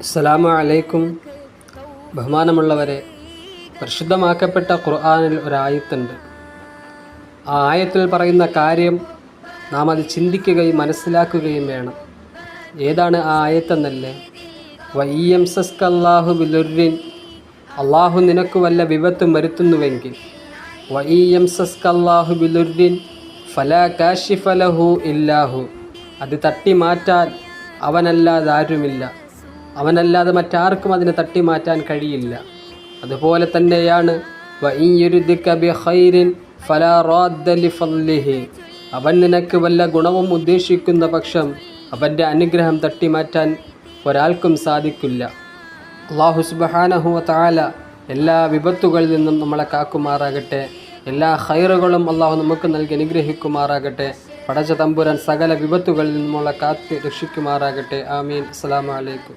അസ്സലാമു അലൈക്കും. ബഹുമാനമുള്ളവരെ, പരിശുദ്ധമാക്കപ്പെട്ട ഖുർആനിൽ ഒരായത്തുണ്ട്. ആ ആയത്തിൽ പറയുന്ന കാര്യം നാം അത് ചിന്തിക്കുകയും മനസ്സിലാക്കുകയും വേണം. ഏതാണ് ആ ആയത്തെന്നല്ലേ? വഇയംസസ്കല്ലാഹു ബിലുർരിൻ, അള്ളാഹു നിനക്ക് വല്ല വിപത്തും വരുത്തുന്നുവെങ്കിൽ, വഇയംസസ്കല്ലാഹു ബിലുർരിൻ ഫലാ കാശിഫ ലഹു ഇല്ലാഹു, അത് തട്ടി മാറ്റാൻ അവനല്ലാതെ ആരുമില്ല, അവനല്ലാതെ മറ്റാർക്കും അതിനെ തട്ടി മാറ്റാൻ കഴിയില്ല. അതുപോലെ തന്നെയാണ് വഇൻ യുരിദിക ബിഖൈരിൻ ഫലാ റാദ്ദ ലിഫദ്ലിഹി, അവൻ നിനക്ക് വല്ല ഗുണവും ഉദ്ദേശിക്കുന്ന പക്ഷം അവൻ്റെ അനുഗ്രഹം തട്ടി മാറ്റാൻ ഒരാൾക്കും സാധിക്കില്ല. അല്ലാഹു സുബ്ഹാനഹു വ തആല എല്ലാ വിപത്തുകളിൽ നിന്നും നമ്മളെ കാക്കുമാറാകട്ടെ. എല്ലാ ഖൈറുകളും അള്ളാഹു നമുക്ക് നൽകി അനുഗ്രഹിക്കുമാറാകട്ടെ. പടച്ച തമ്പുരാൻ സകല വിപത്തുകളിൽ നിന്നും നമ്മളെ കാത്ത് രക്ഷിക്കുമാറാകട്ടെ. ആമീൻ. അസ്സലാമു അലൈക്കും.